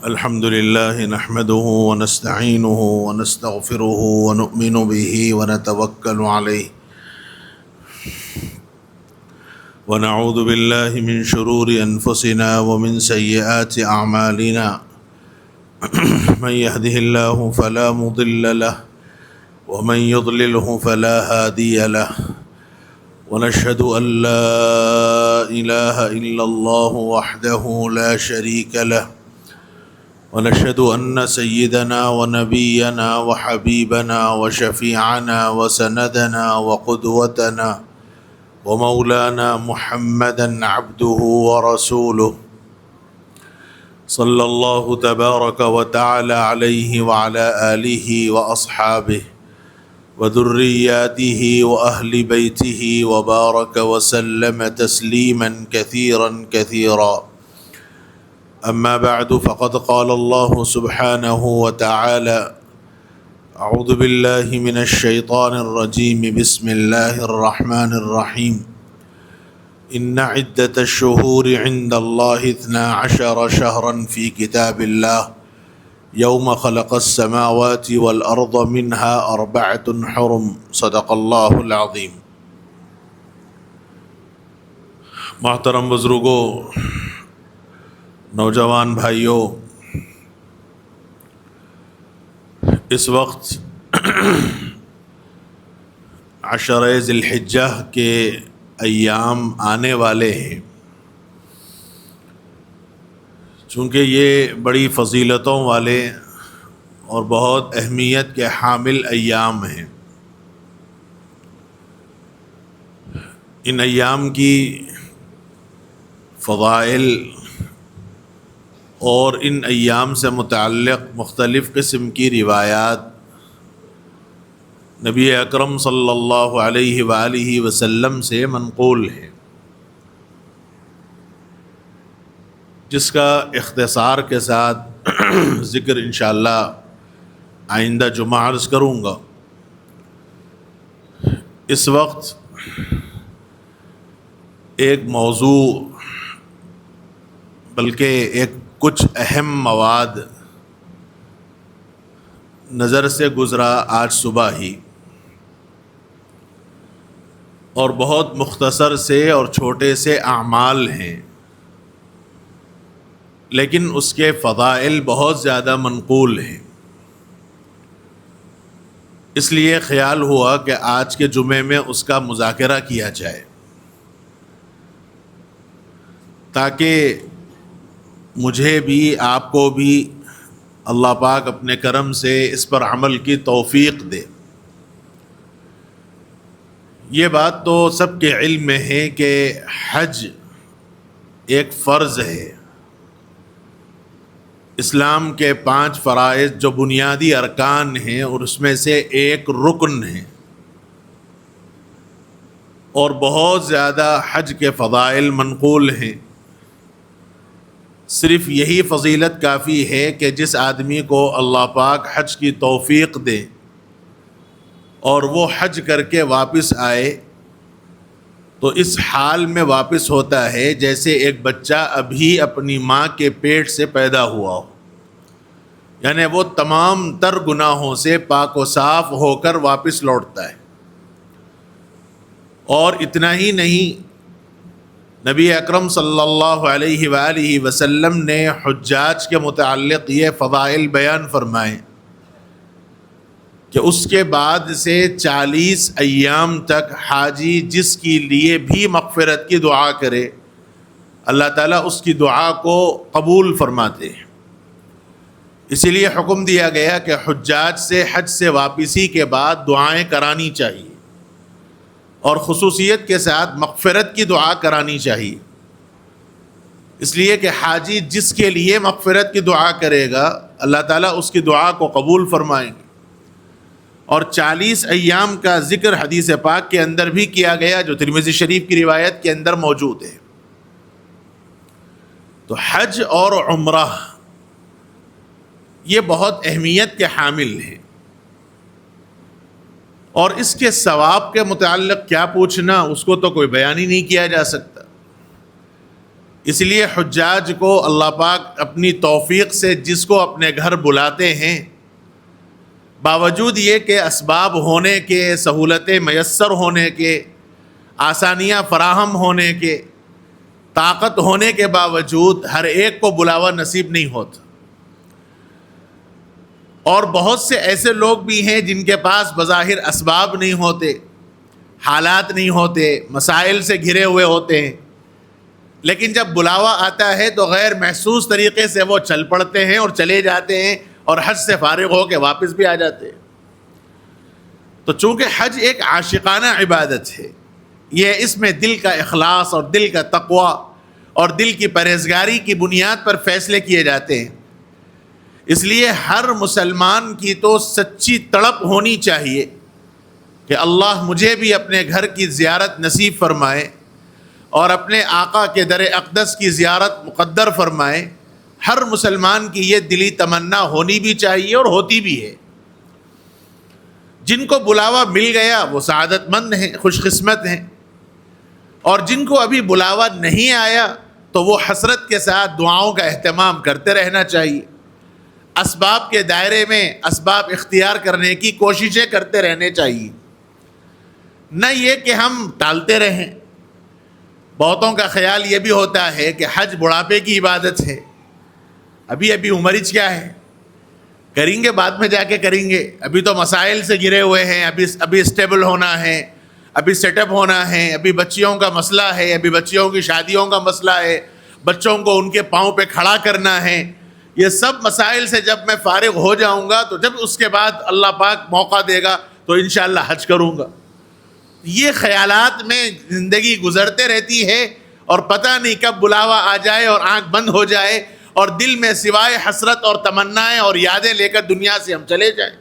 الحمد لله نحمده ونستعينه ونستغفره ونؤمن به ونتوكل عليه ونعوذ بالله من شرور أنفسنا ومن سيئات أعمالنا من يهده الله فلا مضل له ومن يضلله فلا هادي له ونشهد أن لا إله إلا الله وحده لا شريك له ونشهد أن سيدنا ونبينا وحبيبنا وشفيعنا وسندنا وقدوتنا ومولانا محمدا عبده ورسوله صلى الله تبارك وتعالى عليه وعلى آله وأصحابه وذرياته وأهل بيته وبارك وسلم تسليما كثيرا كثيرا. أما بعد فقد قال الله سبحانه وتعالى: أعوذ بالله من الشيطان الرجيم بسم الله الرحمن الرحيم إن عدة الشهور عند الله 12 شهرا في كتاب الله يوم خلق السماوات والأرض منها 4 حرم صدق الله العظيم. محترم بزرگوں، نوجوان بھائیوں، اس وقت 10 ذی الحجہ کے ایام آنے والے ہیں. چونکہ یہ بڑی فضیلتوں والے اور بہت اہمیت کے حامل ایام ہیں، ان ایام کی فضائل اور ان ایام سے متعلق مختلف قسم کی روایات نبی اکرم صلی اللہ علیہ وآلہ وسلم سے منقول ہیں، جس کا اختصار کے ساتھ ذکر انشاءاللہ آئندہ جمعہ عرض کروں گا. اس وقت ایک موضوع بلکہ کچھ اہم مواد نظر سے گزرا آج صبح ہی، اور بہت مختصر سے اور چھوٹے سے اعمال ہیں، لیکن اس کے فضائل بہت زیادہ منقول ہیں. اس لیے خیال ہوا کہ آج کے جمعے میں اس کا مذاکرہ کیا جائے، تاکہ مجھے بھی آپ کو بھی اللہ پاک اپنے کرم سے اس پر عمل کی توفیق دے. یہ بات تو سب کے علم میں ہے کہ حج ایک فرض ہے. اسلام کے 5 فرائض جو بنیادی ارکان ہیں، اور اس میں سے ایک رکن ہے، اور بہت زیادہ حج کے فضائل منقول ہیں. صرف یہی فضیلت کافی ہے کہ جس آدمی کو اللہ پاک حج کی توفیق دے اور وہ حج کر کے واپس آئے، تو اس حال میں واپس ہوتا ہے جیسے ایک بچہ ابھی اپنی ماں کے پیٹ سے پیدا ہوا ہو. یعنی وہ تمام تر گناہوں سے پاک و صاف ہو کر واپس لوٹتا ہے. اور اتنا ہی نہیں، نبی اکرم صلی اللہ علیہ وآلہ وسلم نے حجاج کے متعلق یہ فضائل بیان فرمائے کہ اس کے بعد سے 40 ایام تک حاجی جس کے لیے بھی مغفرت کی دعا کرے، اللہ تعالیٰ اس کی دعا کو قبول فرماتے ہیں. اسی لیے حکم دیا گیا کہ حجاج سے حج سے واپسی کے بعد دعائیں کرانی چاہیے، اور خصوصیت کے ساتھ مغفرت کی دعا کرانی چاہیے. اس لیے کہ حاجی جس کے لیے مغفرت کی دعا کرے گا، اللہ تعالیٰ اس کی دعا کو قبول فرمائیں گے. اور 40 ایام کا ذکر حدیث پاک کے اندر بھی کیا گیا، جو ترمذی شریف کی روایت کے اندر موجود ہے. تو حج اور عمرہ یہ بہت اہمیت کے حامل ہیں، اور اس کے ثواب کے متعلق کیا پوچھنا، اس کو تو کوئی بیان ہی نہیں کیا جا سکتا. اس لیے حجاج کو اللہ پاک اپنی توفیق سے جس کو اپنے گھر بلاتے ہیں، باوجود یہ کہ اسباب ہونے کے، سہولتیں میسر ہونے کے، آسانیاں فراہم ہونے کے، طاقت ہونے کے باوجود ہر ایک کو بلاوا نصیب نہیں ہوتا. اور بہت سے ایسے لوگ بھی ہیں جن کے پاس بظاہر اسباب نہیں ہوتے، حالات نہیں ہوتے، مسائل سے گھرے ہوئے ہوتے ہیں، لیکن جب بلاوا آتا ہے تو غیر محسوس طریقے سے وہ چل پڑتے ہیں اور چلے جاتے ہیں اور حج سے فارغ ہو کے واپس بھی آ جاتے ہیں. تو چونکہ حج ایک عاشقانہ عبادت ہے، یہ اس میں دل کا اخلاص اور دل کا تقوی اور دل کی پرہیزگاری کی بنیاد پر فیصلے کیے جاتے ہیں. اس لیے ہر مسلمان کی تو سچی تڑپ ہونی چاہیے کہ اللہ مجھے بھی اپنے گھر کی زیارت نصیب فرمائے اور اپنے آقا کے در اقدس کی زیارت مقدر فرمائے. ہر مسلمان کی یہ دلی تمنا ہونی بھی چاہیے اور ہوتی بھی ہے. جن کو بلاوا مل گیا وہ سعادت مند ہیں، خوش قسمت ہیں، اور جن کو ابھی بلاوا نہیں آیا تو وہ حسرت کے ساتھ دعاؤں کا اہتمام کرتے رہنا چاہیے. اسباب کے دائرے میں اسباب اختیار کرنے کی کوششیں کرتے رہنے چاہیے، نہ یہ کہ ہم ٹالتے رہیں. بہتوں کا خیال یہ بھی ہوتا ہے کہ حج بڑھاپے کی عبادت ہے، ابھی عمرج کیا ہے، کریں گے بعد میں جا کے کریں گے، ابھی تو مسائل سے گرے ہوئے ہیں، ابھی اسٹیبل ہونا ہے، ابھی سیٹ اپ ہونا ہے، ابھی بچیوں کا مسئلہ ہے، ابھی بچیوں کی شادیوں کا مسئلہ ہے، بچوں کو ان کے پاؤں پہ کھڑا کرنا ہے. یہ سب مسائل سے جب میں فارغ ہو جاؤں گا تو جب اس کے بعد اللہ پاک موقع دے گا تو انشاءاللہ حج کروں گا. یہ خیالات میں زندگی گزرتے رہتی ہے اور پتہ نہیں کب بلاوا آ جائے اور آنکھ بند ہو جائے اور دل میں سوائے حسرت اور تمنائیں اور یادیں لے کر دنیا سے ہم چلے جائیں.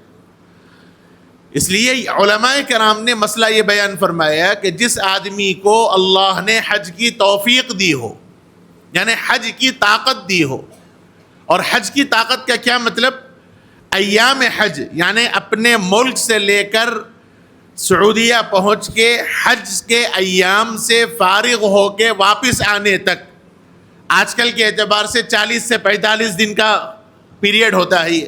اس لیے علماء کرام نے مسئلہ یہ بیان فرمایا کہ جس آدمی کو اللہ نے حج کی توفیق دی ہو، یعنی حج کی طاقت دی ہو، اور حج کی طاقت کا کیا مطلب؟ ایام حج یعنی اپنے ملک سے لے کر سعودیہ پہنچ کے حج کے ایام سے فارغ ہو کے واپس آنے تک، آج کل کے اعتبار سے 40 سے 45 دن کا پیریڈ ہوتا ہے یہ.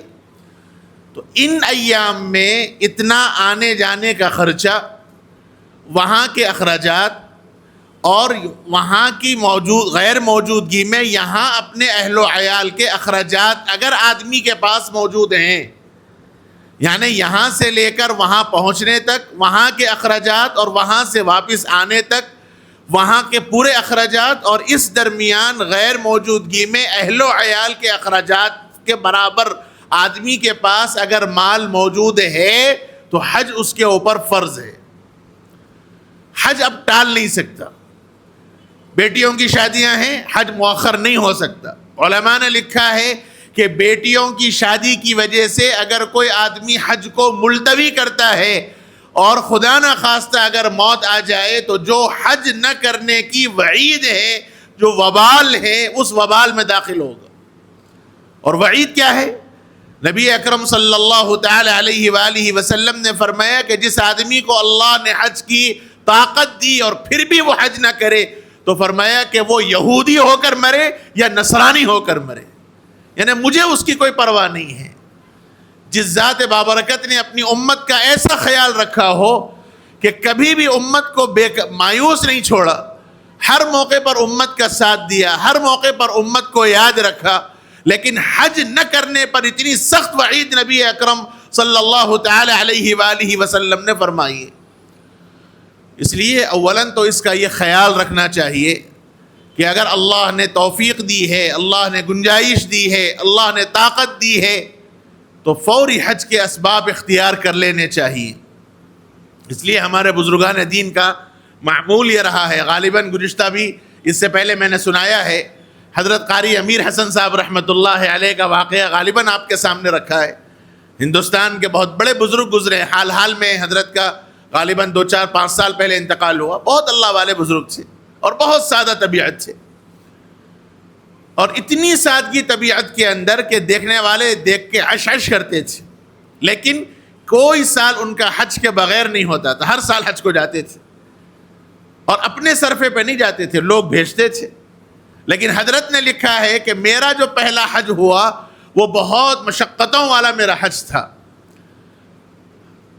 تو ان ایام میں اتنا آنے جانے کا خرچہ، وہاں کے اخراجات اور وہاں کی غیر موجودگی میں یہاں اپنے اہل و عیال کے اخراجات اگر آدمی کے پاس موجود ہیں، یعنی یہاں سے لے کر وہاں پہنچنے تک وہاں کے اخراجات اور وہاں سے واپس آنے تک وہاں کے پورے اخراجات، اور اس درمیان غیر موجودگی میں اہل و عیال کے اخراجات کے برابر آدمی کے پاس اگر مال موجود ہے تو حج اس کے اوپر فرض ہے. حج اب ٹال نہیں سکتا. بیٹیوں کی شادیاں ہیں، حج مؤخر نہیں ہو سکتا. علماء نے لکھا ہے کہ بیٹیوں کی شادی کی وجہ سے اگر کوئی آدمی حج کو ملتوی کرتا ہے اور خدا نہ خواستہ اگر موت آ جائے تو جو حج نہ کرنے کی وعید ہے، جو وبال ہے، اس وبال میں داخل ہوگا. اور وعید کیا ہے؟ نبی اکرم صلی اللہ تعالی علیہ وآلہ وسلم نے فرمایا کہ جس آدمی کو اللہ نے حج کی طاقت دی اور پھر بھی وہ حج نہ کرے تو فرمایا کہ وہ یہودی ہو کر مرے یا نصرانی ہو کر مرے، یعنی مجھے اس کی کوئی پرواہ نہیں ہے. جس ذات بابرکت نے اپنی امت کا ایسا خیال رکھا ہو کہ کبھی بھی امت کو مایوس نہیں چھوڑا، ہر موقع پر امت کا ساتھ دیا، ہر موقع پر امت کو یاد رکھا، لیکن حج نہ کرنے پر اتنی سخت وعید نبی اکرم صلی اللہ تعالی علیہ وآلہ وسلم نے فرمائی ہے. اس لیے اولاً تو اس کا یہ خیال رکھنا چاہیے کہ اگر اللہ نے توفیق دی ہے، اللہ نے گنجائش دی ہے، اللہ نے طاقت دی ہے تو فوری حج کے اسباب اختیار کر لینے چاہیے. اس لیے ہمارے بزرگان دین کا معمول یہ رہا ہے، غالباً گزشتہ بھی اس سے پہلے میں نے سنایا ہے، حضرت قاری امیر حسن صاحب رحمۃ اللہ علیہ کا واقعہ غالباً آپ کے سامنے رکھا ہے. ہندوستان کے بہت بڑے بزرگ گزرے، حال میں حضرت کا غالباً 2 4 5 سال پہلے انتقال ہوا. بہت اللہ والے بزرگ تھے اور بہت سادہ طبیعت تھے، اور اتنی سادگی طبیعت کے اندر کہ دیکھنے والے دیکھ کے عش کرتے تھے، لیکن کوئی سال ان کا حج کے بغیر نہیں ہوتا تھا. ہر سال حج کو جاتے تھے اور اپنے صرفے پہ نہیں جاتے تھے، لوگ بھیجتے تھے. لیکن حضرت نے لکھا ہے کہ میرا جو پہلا حج ہوا وہ بہت مشقتوں والا میرا حج تھا.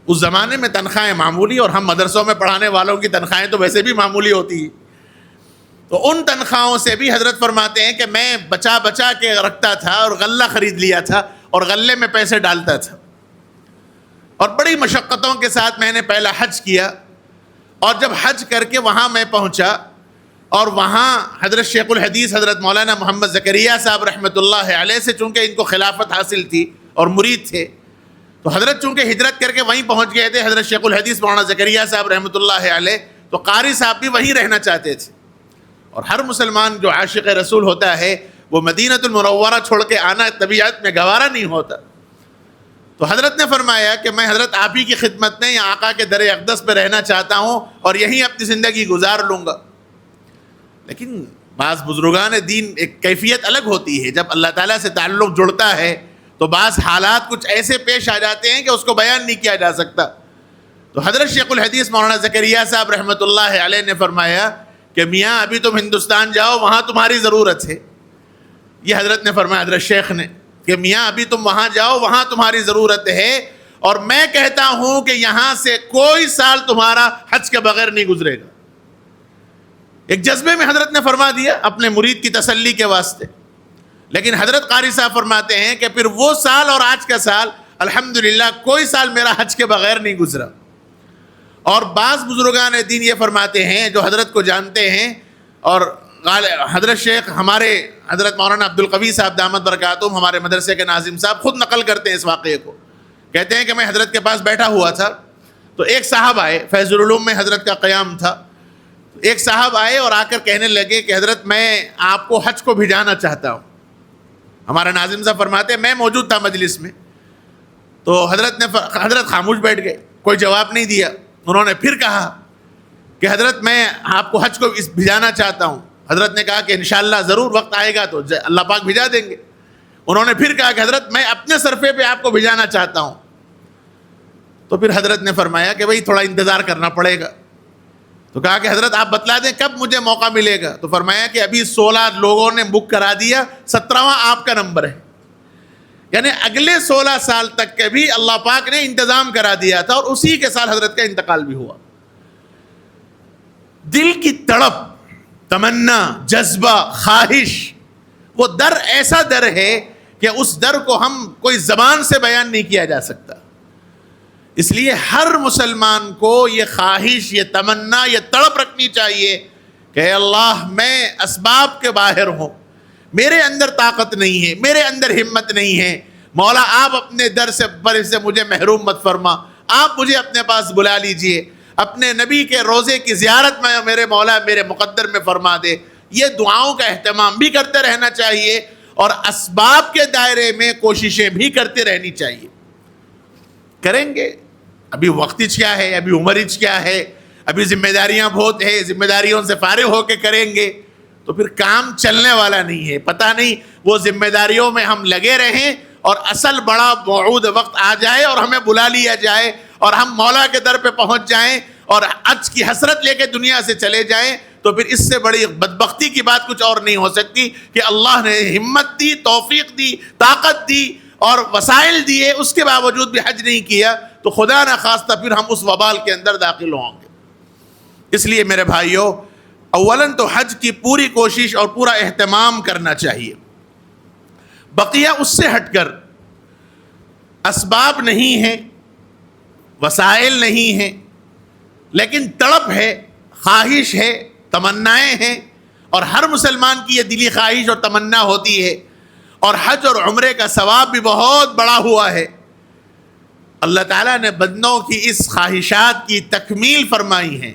اس زمانے میں تنخواہیں معمولی، اور ہم مدرسوں میں پڑھانے والوں کی تنخواہیں تو ویسے بھی معمولی ہوتی ہیں. تو ان تنخواہوں سے بھی حضرت فرماتے ہیں کہ میں بچا بچا کے رکھتا تھا اور غلہ خرید لیا تھا اور غلے میں پیسے ڈالتا تھا. اور بڑی مشقتوں کے ساتھ میں نے پہلا حج کیا. اور جب حج کر کے وہاں میں پہنچا اور وہاں حضرت شیخ الحدیث حضرت مولانا محمد زکریا صاحب رحمۃ اللہ علیہ سے چونکہ ان کو خلافت حاصل تھی اور مرید تھے، تو حضرت چونکہ ہجرت کر کے وہیں پہنچ گئے تھے حضرت شیخ الحدیث مولانا زکریا صاحب رحمۃ اللہ علیہ، تو قاری صاحب بھی وہیں رہنا چاہتے تھے. اور ہر مسلمان جو عاشق رسول ہوتا ہے وہ مدینۃ المنورہ چھوڑ کے آنا طبیعت میں گوارا نہیں ہوتا. تو حضرت نے فرمایا کہ میں حضرت آپ ہی کی خدمت میں یا آقا کے در اقدس پہ رہنا چاہتا ہوں اور یہیں اپنی زندگی گزار لوں گا. لیکن بعض بزرگان دین ایک کیفیت الگ ہوتی ہے، جب اللہ تعالیٰ سے تعلق جڑتا ہے تو بعض حالات کچھ ایسے پیش آ جاتے ہیں کہ اس کو بیان نہیں کیا جا سکتا. تو حضرت شیخ الحدیث مولانا زکریا صاحب رحمۃ اللہ علیہ نے فرمایا کہ میاں ابھی تم ہندوستان جاؤ، وہاں تمہاری ضرورت ہے. یہ حضرت نے فرمایا، حضرت شیخ نے، کہ میاں ابھی تم وہاں جاؤ، وہاں تمہاری ضرورت ہے، اور میں کہتا ہوں کہ یہاں سے کوئی سال تمہارا حج کے بغیر نہیں گزرے گا. ایک جذبے میں حضرت نے فرما دیا اپنے مرید کی تسلی کے واسطے. لیکن حضرت قاری صاحب فرماتے ہیں کہ پھر وہ سال اور آج کا سال الحمدللہ کوئی سال میرا حج کے بغیر نہیں گزرا. اور بعض بزرگان دین یہ فرماتے ہیں جو حضرت کو جانتے ہیں، اور حضرت شیخ ہمارے حضرت مولانا عبدالقوی صاحب دامت برکاتہم ہمارے مدرسے کے ناظم صاحب خود نقل کرتے ہیں اس واقعے کو. کہتے ہیں کہ میں حضرت کے پاس بیٹھا ہوا تھا تو ایک صاحب آئے، فیض العلوم میں حضرت کا قیام تھا. ایک صاحب آئے اور آ کر کہنے لگے کہ حضرت میں آپ کو حج کو بھیجانا چاہتا ہوں. ہمارا ناظم صاحب فرماتے ہیں میں موجود تھا مجلس میں. تو حضرت خاموش بیٹھ گئے، کوئی جواب نہیں دیا. انہوں نے پھر کہا کہ حضرت میں آپ کو حج کو بھیجانا چاہتا ہوں. حضرت نے کہا کہ انشاءاللہ ضرور وقت آئے گا تو اللہ پاک بھیجا دیں گے. انہوں نے پھر کہا کہ حضرت میں اپنے صرفے پہ آپ کو بھیجانا چاہتا ہوں. تو پھر حضرت نے فرمایا کہ بھئی تھوڑا انتظار کرنا پڑے گا. تو کہا کہ حضرت آپ بتلا دیں کب مجھے موقع ملے گا. تو فرمایا کہ ابھی 16 لوگوں نے بک کرا دیا، 17واں آپ کا نمبر ہے. یعنی اگلے 16 سال تک کے بھی اللہ پاک نے انتظام کرا دیا تھا، اور اسی کے سال حضرت کا انتقال بھی ہوا. دل کی تڑپ، تمنا، جذبہ، خواہش، وہ در ایسا در ہے کہ اس در کو ہم کوئی زبان سے بیان نہیں کیا جا سکتا. اس لیے ہر مسلمان کو یہ خواہش، یہ تمنا، یہ تڑپ رکھنی چاہیے کہ اے اللہ میں اسباب کے باہر ہوں، میرے اندر طاقت نہیں ہے، میرے اندر ہمت نہیں ہے. مولا آپ اپنے در سے مجھے محروم مت فرما، آپ مجھے اپنے پاس بلا لیجئے، اپنے نبی کے روزے کی زیارت میں میرے مولا میرے مقدر میں فرما دے. یہ دعاؤں کا اہتمام بھی کرتے رہنا چاہیے، اور اسباب کے دائرے میں کوششیں بھی کرتے رہنی چاہیے. کریں گے، ابھی وقت کیا ہے، ابھی عمر کیا ہے، ابھی ذمہ داریاں بہت ہے، ذمہ داریوں سے فارغ ہو کے کریں گے تو پھر کام چلنے والا نہیں ہے. پتہ نہیں وہ ذمہ داریوں میں ہم لگے رہیں اور اصل بڑا موعود وقت آ جائے اور ہمیں بلا لیا جائے اور ہم مولا کے در پہ پہنچ جائیں اور حج کی حسرت لے کے دنیا سے چلے جائیں، تو پھر اس سے بڑی بدبختی کی بات کچھ اور نہیں ہو سکتی کہ اللہ نے ہمت دی، توفیق دی، طاقت دی اور وسائل دیے، اس کے باوجود بھی حج نہیں کیا تو خدا نہ خواستہ پھر ہم اس وبال کے اندر داخل ہوں گے. اس لیے میرے بھائیوں، اولاً تو حج کی پوری کوشش اور پورا اہتمام کرنا چاہیے. بقیہ اس سے ہٹ کر اسباب نہیں ہیں، وسائل نہیں ہیں، لیکن تڑپ ہے، خواہش ہے، تمنائیں ہیں، اور ہر مسلمان کی یہ دلی خواہش اور تمنا ہوتی ہے. اور حج اور عمرے کا ثواب بھی بہت بڑا ہوا ہے. اللہ تعالیٰ نے بندوں کی اس خواہشات کی تکمیل فرمائی ہے.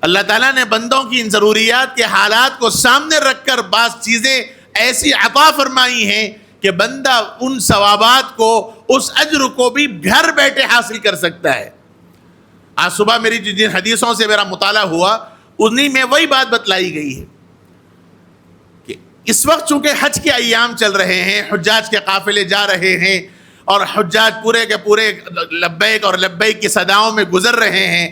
اللہ تعالیٰ نے بندوں کی ان ضروریات کے حالات کو سامنے رکھ کر بعض چیزیں ایسی عطا فرمائی ہیں کہ بندہ ان ثوابات کو، اس اجر کو بھی گھر بیٹھے حاصل کر سکتا ہے. آج صبح میری جن حدیثوں سے میرا مطالعہ ہوا انہی میں وہی بات بتلائی گئی ہے کہ اس وقت چونکہ حج کے ایام چل رہے ہیں، حجاج کے قافلے جا رہے ہیں اور حجاج پورے کے پورے لبیک اور لبیک کی صداؤں میں گزر رہے ہیں،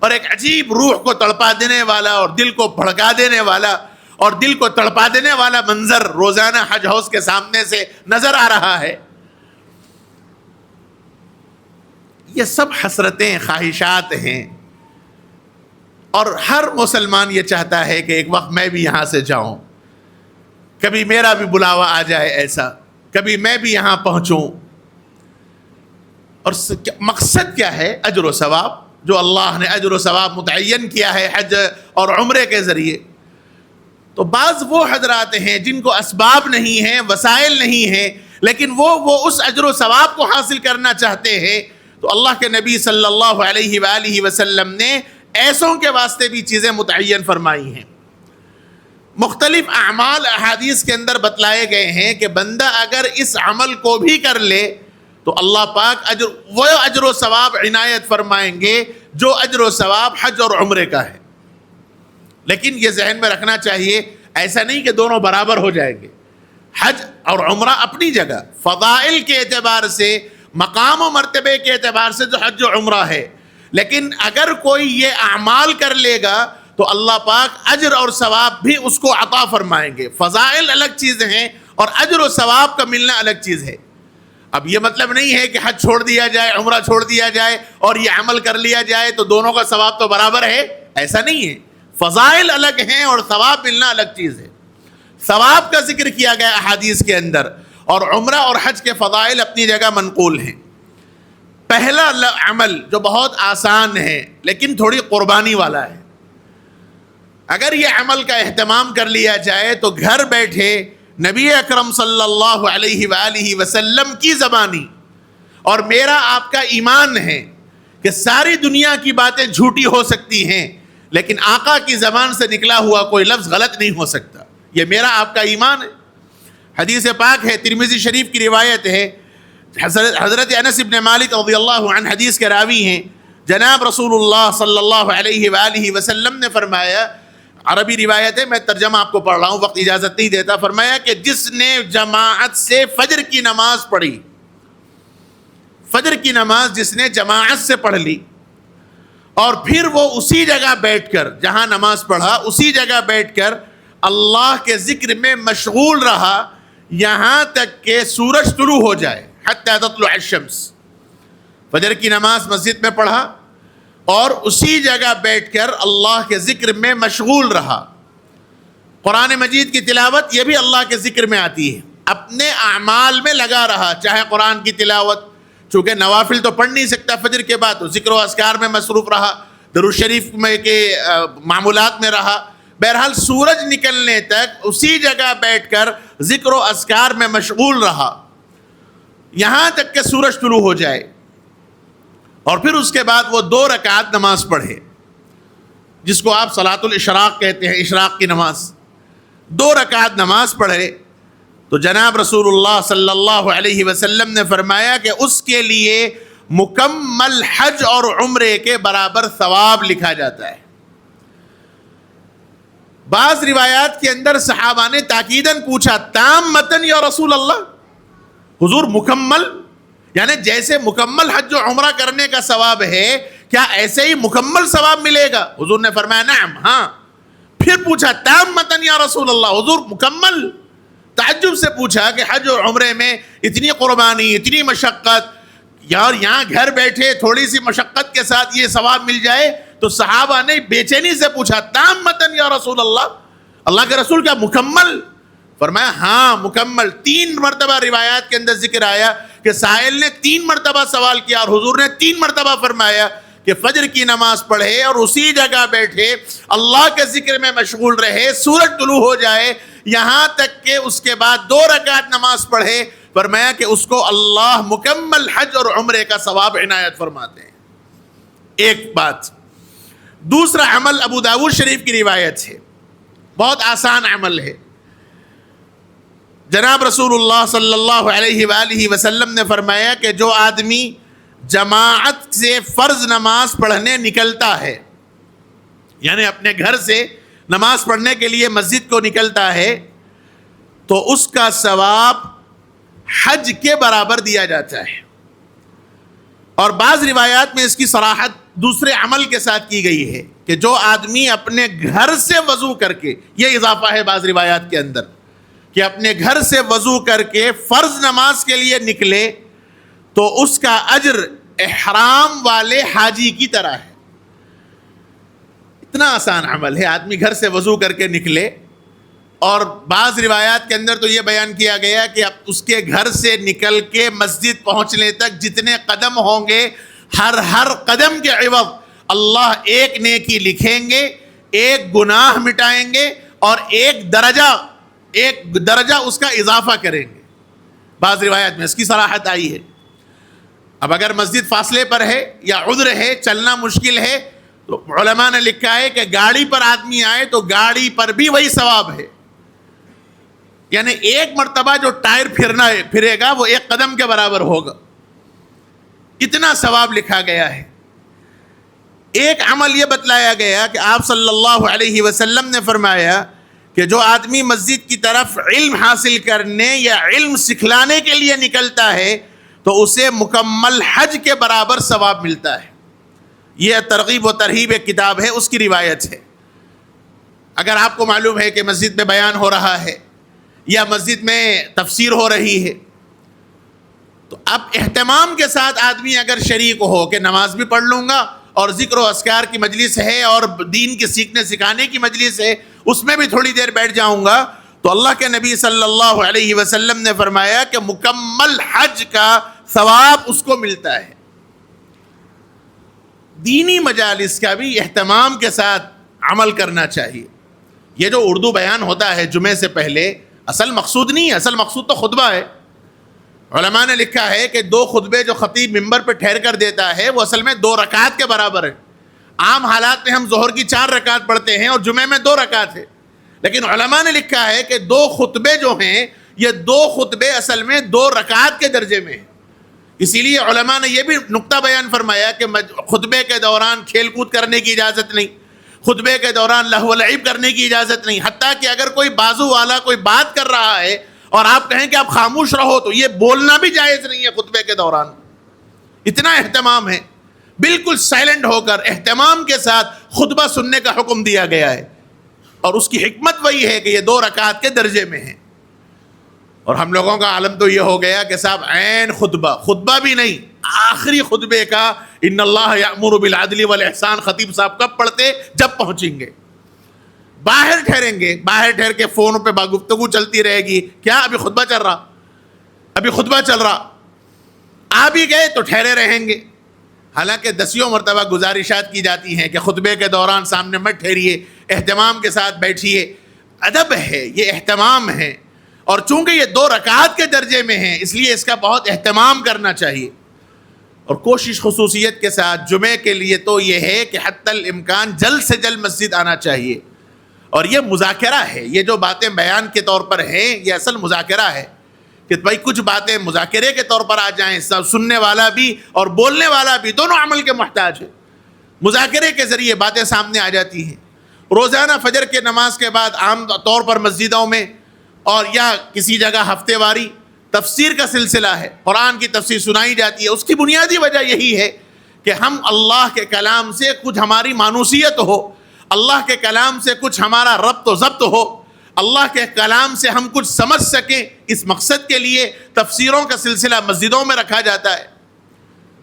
اور ایک عجیب روح کو تڑپا دینے والا اور دل کو بھڑکا دینے والا اور دل کو تڑپا دینے والا منظر روزانہ حج ہاؤس کے سامنے سے نظر آ رہا ہے. یہ سب حسرتیں، خواہشات ہیں، اور ہر مسلمان یہ چاہتا ہے کہ ایک وقت میں بھی یہاں سے جاؤں، کبھی میرا بھی بلاوا آ جائے، ایسا کبھی میں بھی یہاں پہنچوں. اور مقصد کیا ہے؟ اجر و ثواب، جو اللہ نے اجر و ثواب متعین کیا ہے حج اور عمرے کے ذریعے. تو بعض وہ حضرات ہیں جن کو اسباب نہیں ہیں، وسائل نہیں ہیں، لیکن وہ اس اجر و ثواب کو حاصل کرنا چاہتے ہیں. تو اللہ کے نبی صلی اللہ علیہ وآلہ وسلم نے ایسوں کے واسطے بھی چیزیں متعین فرمائی ہیں. مختلف اعمال احادیث کے اندر بتلائے گئے ہیں کہ بندہ اگر اس عمل کو بھی کر لے تو اللہ پاک اجر و ثواب عنایت فرمائیں گے جو اجر و ثواب حج اور عمرے کا ہے. لیکن یہ ذہن میں رکھنا چاہیے، ایسا نہیں کہ دونوں برابر ہو جائیں گے. حج اور عمرہ اپنی جگہ، فضائل کے اعتبار سے، مقام و مرتبے کے اعتبار سے جو حج و عمرہ ہے. لیکن اگر کوئی یہ اعمال کر لے گا تو اللہ پاک اجر اور ثواب بھی اس کو عطا فرمائیں گے. فضائل الگ چیز ہیں اور اجر و ثواب کا ملنا الگ چیز ہے. اب یہ مطلب نہیں ہے کہ حج چھوڑ دیا جائے، عمرہ چھوڑ دیا جائے اور یہ عمل کر لیا جائے تو دونوں کا ثواب تو برابر ہے، ایسا نہیں ہے. فضائل الگ ہیں اور ثواب ملنا الگ چیز ہے. ثواب کا ذکر کیا گیا احادیث کے اندر، اور عمرہ اور حج کے فضائل اپنی جگہ منقول ہیں. پہلا عمل جو بہت آسان ہے لیکن تھوڑی قربانی والا ہے، اگر یہ عمل کا اہتمام کر لیا جائے تو گھر بیٹھے نبی اکرم صلی اللہ علیہ وآلہ وسلم کی زبانی اور میرا آپ کا ایمان ہے کہ ساری دنیا کی باتیں جھوٹی ہو سکتی ہیں لیکن آقا کی زبان سے نکلا ہوا کوئی لفظ غلط نہیں ہو سکتا. یہ میرا آپ کا ایمان ہے. حدیث پاک ہے، ترمذی شریف کی روایت ہے، حضرت انس بن مالک رضی اللہ عنہ حدیث کے راوی ہیں. جناب رسول اللہ صلی اللہ علیہ وآلہ وسلم نے فرمایا، عربی روایت ہے، میں ترجمہ آپ کو پڑھ رہا ہوں، وقت اجازت نہیں دیتا. فرمایا کہ جس نے جماعت سے فجر کی نماز پڑھی، فجر کی نماز جس نے جماعت سے پڑھ لی اور پھر وہ اسی جگہ بیٹھ کر، جہاں نماز پڑھا اسی جگہ بیٹھ کر اللہ کے ذکر میں مشغول رہا یہاں تک کہ سورج طلوع ہو جائے، حتی تطلع الشمس. فجر کی نماز مسجد میں پڑھا اور اسی جگہ بیٹھ کر اللہ کے ذکر میں مشغول رہا. قرآن مجید کی تلاوت یہ بھی اللہ کے ذکر میں آتی ہے. اپنے اعمال میں لگا رہا، چاہے قرآن کی تلاوت، چونکہ نوافل تو پڑھ نہیں سکتا فجر کے بعد، تو ذکر و اذکار میں مصروف رہا، درود شریف میں کے معمولات میں رہا. بہرحال سورج نکلنے تک اسی جگہ بیٹھ کر ذکر و اذکار میں مشغول رہا یہاں تک کہ سورج طلوع ہو جائے. اور پھر اس کے بعد وہ 2 رکعت نماز پڑھے جس کو آپ صلاۃ الاشراق کہتے ہیں، اشراق کی نماز. 2 رکعت نماز پڑھے تو جناب رسول اللہ صلی اللہ علیہ وسلم نے فرمایا کہ اس کے لیے مکمل حج اور عمرے کے برابر ثواب لکھا جاتا ہے. بعض روایات کے اندر صحابہ نے تاکیداً پوچھا، تامتن یا رسول اللہ، حضور مکمل، یعنی جیسے مکمل حج و عمرہ کرنے کا ثواب ہے کیا ایسے ہی مکمل ثواب ملے گا؟ حضور نے فرمایا نعم، ہاں. پھر پوچھا تامتن یا رسول اللہ، حضور مکمل؟ تعجب سے پوچھا کہ حج اور عمرے میں اتنی قربانی، اتنی مشقت، یار یہاں گھر بیٹھے تھوڑی سی مشقت کے ساتھ یہ ثواب مل جائے. تو صحابہ نے بے چینی سے پوچھا تامتن یا رسول اللہ، اللہ کے رسول کیا مکمل؟ فرمایا ہاں مکمل. 3 مرتبہ روایات کے اندر ذکر آیا کہ سائل نے 3 مرتبہ سوال کیا اور حضور نے 3 مرتبہ فرمایا کہ فجر کی نماز پڑھے اور اسی جگہ بیٹھے اللہ کے ذکر میں مشغول رہے، سورج طلوع ہو جائے یہاں تک کہ اس کے بعد 2 رکعت نماز پڑھے. فرمایا کہ اس کو اللہ مکمل حج اور عمرے کا ثواب عنایت فرماتے ہیں. ایک بات. دوسرا عمل ابو داؤد شریف کی روایت ہے، بہت آسان عمل ہے. جناب رسول اللہ صلی اللہ علیہ وآلہ وسلم نے فرمایا کہ جو آدمی جماعت سے فرض نماز پڑھنے نکلتا ہے، یعنی اپنے گھر سے نماز پڑھنے کے لیے مسجد کو نکلتا ہے، تو اس کا ثواب حج کے برابر دیا جاتا ہے. اور بعض روایات میں اس کی صراحت دوسرے عمل کے ساتھ کی گئی ہے کہ جو آدمی اپنے گھر سے وضو کر کے، یہ اضافہ ہے بعض روایات کے اندر، کہ اپنے گھر سے وضو کر کے فرض نماز کے لیے نکلے تو اس کا اجر احرام والے حاجی کی طرح ہے۔ اتنا آسان عمل ہے، آدمی گھر سے وضو کر کے نکلے، اور بعض روایات کے اندر تو یہ بیان کیا گیا کہ اب اس کے گھر سے نکل کے مسجد پہنچنے تک جتنے قدم ہوں گے، ہر قدم کے عوض اللہ ایک نیکی لکھیں گے، ایک گناہ مٹائیں گے، اور ایک درجہ اس کا اضافہ کریں گے۔ بعض روایات میں اس کی صراحت آئی ہے۔ اب اگر مسجد فاصلے پر ہے یا عذر ہے، چلنا مشکل ہے، تو علماء نے لکھا ہے کہ گاڑی پر آدمی آئے تو گاڑی پر بھی وہی ثواب ہے، یعنی ایک مرتبہ جو ٹائر پھرے گا وہ ایک قدم کے برابر ہوگا، اتنا ثواب لکھا گیا ہے۔ ایک عمل یہ بتلایا گیا کہ آپ صلی اللہ علیہ وسلم نے فرمایا کہ جو آدمی مسجد کی طرف علم حاصل کرنے یا علم سکھلانے کے لیے نکلتا ہے تو اسے مکمل حج کے برابر ثواب ملتا ہے۔ یہ ترغیب و ترہیب ایک کتاب ہے، اس کی روایت ہے۔ اگر آپ کو معلوم ہے کہ مسجد میں بیان ہو رہا ہے یا مسجد میں تفسیر ہو رہی ہے، تو اب اہتمام کے ساتھ آدمی اگر شریک ہو کہ نماز بھی پڑھ لوں گا اور ذکر و اذکار کی مجلس ہے اور دین کے سیکھنے سکھانے کی مجلس ہے، اس میں بھی تھوڑی دیر بیٹھ جاؤں گا، تو اللہ کے نبی صلی اللہ علیہ وسلم نے فرمایا کہ مکمل حج کا ثواب اس کو ملتا ہے۔ دینی مجالس کا بھی اہتمام کے ساتھ عمل کرنا چاہیے۔ یہ جو اردو بیان ہوتا ہے جمعے سے پہلے، اصل مقصود نہیں ہے، اصل مقصود تو خطبہ ہے۔ علماء نے لکھا ہے کہ 2 خطبے جو خطیب ممبر پہ ٹھہر کر دیتا ہے وہ اصل میں 2 رکعت کے برابر ہے۔ عام حالات میں ہم ظہر کی 4 رکعت پڑھتے ہیں اور جمعے میں 2 رکعت ہے، لیکن علماء نے لکھا ہے کہ 2 خطبے جو ہیں یہ 2 خطبے اصل میں 2 رکعت کے درجے میں ہیں۔ اسی لیے علماء نے یہ بھی نقطہ بیان فرمایا کہ خطبے کے دوران کھیل کود کرنے کی اجازت نہیں، خطبے کے دوران لہو و لعب کرنے کی اجازت نہیں، حتیٰ کہ اگر کوئی بازو والا کوئی بات کر رہا ہے اور آپ کہیں کہ آپ خاموش رہو تو یہ بولنا بھی جائز نہیں ہے خطبے کے دوران۔ اتنا اہتمام ہے، بالکل سائلنٹ ہو کر اہتمام کے ساتھ خطبہ سننے کا حکم دیا گیا ہے، اور اس کی حکمت وہی ہے کہ یہ 2 رکعت کے درجے میں ہیں۔ اور ہم لوگوں کا عالم تو یہ ہو گیا کہ صاحب عین خطبہ بھی نہیں، آخری خطبے کا ان اللہ یأمر بالعدل والاحسان خطیب صاحب کب پڑھتے؟ جب پہنچیں گے، باہر ٹھہریں گے، باہر ٹھہر کے فون پہ گفتگو چلتی رہے گی، کیا ابھی خطبہ چل رہا، آ بھی گئے تو ٹھہرے رہیں گے۔ حالانکہ 10 مرتبہ گزارشات کی جاتی ہیں کہ خطبے کے دوران سامنے مت ٹھہریے، اہتمام کے ساتھ بیٹھیے۔ ادب ہے، یہ اہتمام ہے، اور چونکہ یہ 2 رکعت کے درجے میں ہیں اس لیے اس کا بہت اہتمام کرنا چاہیے۔ اور کوشش خصوصیت کے ساتھ جمعے کے لیے تو یہ ہے کہ حتی الامکان جلد سے جلد مسجد آنا چاہیے۔ اور یہ مذاکرہ ہے، یہ جو باتیں بیان کے طور پر ہیں یہ اصل مذاکرہ ہے کہ بھائی کچھ باتیں مذاکرے کے طور پر آ جائیں، سننے والا بھی اور بولنے والا بھی دونوں عمل کے محتاج ہے۔ مذاکرے کے ذریعے باتیں سامنے آ جاتی ہیں۔ روزانہ فجر کے نماز کے بعد عام طور پر مسجدوں میں اور یا کسی جگہ ہفتے واری تفسیر کا سلسلہ ہے، قرآن کی تفسیر سنائی جاتی ہے۔ اس کی بنیادی وجہ یہی ہے کہ ہم اللہ کے کلام سے کچھ ہماری مانوسیت ہو، اللہ کے کلام سے کچھ ہمارا ربط و ضبط ہو، اللہ کے کلام سے ہم کچھ سمجھ سکیں۔ اس مقصد کے لیے تفسیروں کا سلسلہ مسجدوں میں رکھا جاتا ہے۔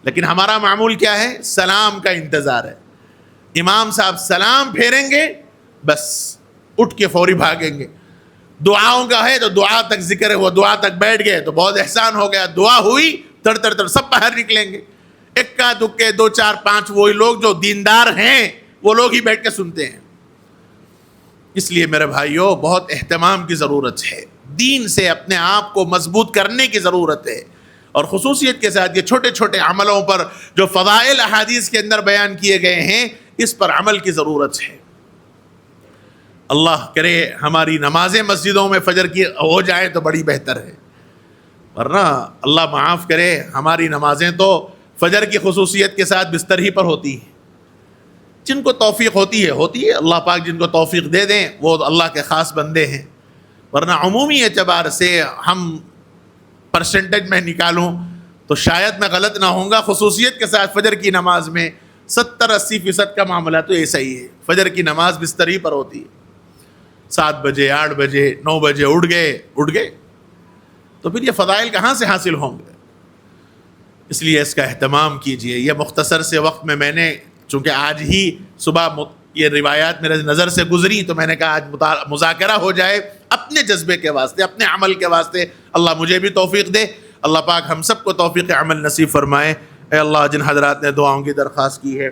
لیکن ہمارا معمول کیا ہے؟ سلام کا انتظار ہے۔ امام صاحب سلام پھیریں گے، بس اٹھ کے فوری بھاگیں گے۔ دعاؤں کا ہے تو دعا تک ذکر ہے، وہ دعا تک بیٹھ گئے تو بہت احسان ہو گیا، دعا ہوئی تڑ سب باہر نکلیں گے۔ اکا دکے 2 4 5 وہی لوگ جو دیندار ہیں وہ لوگ ہی بیٹھ کے سنتے ہیں۔ اس لیے میرے بھائیوں بہت اہتمام کی ضرورت ہے، دین سے اپنے آپ کو مضبوط کرنے کی ضرورت ہے، اور خصوصیت کے ساتھ یہ چھوٹے چھوٹے عملوں پر جو فضائل احادیث کے اندر بیان کیے گئے ہیں اس پر عمل کی ضرورت ہے۔ اللہ کرے ہماری نمازیں مسجدوں میں فجر کی ہو جائیں تو بڑی بہتر ہے، ورنہ اللہ معاف کرے ہماری نمازیں تو فجر کی خصوصیت کے ساتھ بستر ہی پر ہوتی ہیں۔ جن کو توفیق ہوتی ہے، اللہ پاک جن کو توفیق دے دیں وہ اللہ کے خاص بندے ہیں، ورنہ عمومی اعتبار سے ہم پرسنٹیج میں نکالوں تو شاید میں غلط نہ ہوں گا، خصوصیت کے ساتھ فجر کی نماز میں 70-80% کا معاملہ تو ایسا ہی ہے. فجر کی نماز بستری پر ہوتی ہے، 7 بجے 8 بجے 9 بجے اٹھ گئے تو پھر یہ فضائل کہاں سے حاصل ہوں گے؟ اس لیے اس کا اہتمام کیجئے. یہ مختصر سے وقت میں نے چونکہ آج ہی صبح یہ روایات میرے نظر سے گزری تو میں نے کہا آج مذاکرہ ہو جائے اپنے جذبے کے واسطے، اپنے عمل کے واسطے. اللہ مجھے بھی توفیق دے، اللہ پاک ہم سب کو توفیق عمل نصیب فرمائے. اے اللہ جن حضرات نے دعاؤں کی درخواست کی ہے،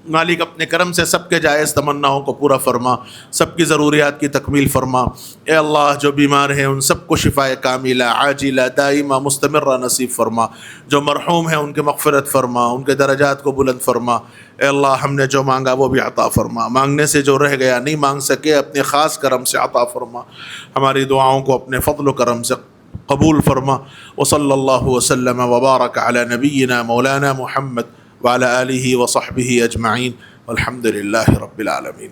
مالک اپنے کرم سے سب کے جائز تمناؤں کو پورا فرما، سب کی ضروریات کی تکمیل فرما. اے اللہ جو بیمار ہیں ان سب کو شفائے کاملہ عاجلہ دائمہ مستمرہ نصیب فرما. جو مرحوم ہیں ان کے مغفرت فرما، ان کے درجات کو بلند فرما. اے اللہ ہم نے جو مانگا وہ بھی عطا فرما، مانگنے سے جو رہ گیا نہیں مانگ سکے اپنے خاص کرم سے عطا فرما. ہماری دعاؤں کو اپنے فضل و کرم سے قبول فرما. وصلی اللہ وسلم وبارک علی نبینا مولانا محمد وعلى آله وصحبه أجمعين والحمد لله رب العالمين.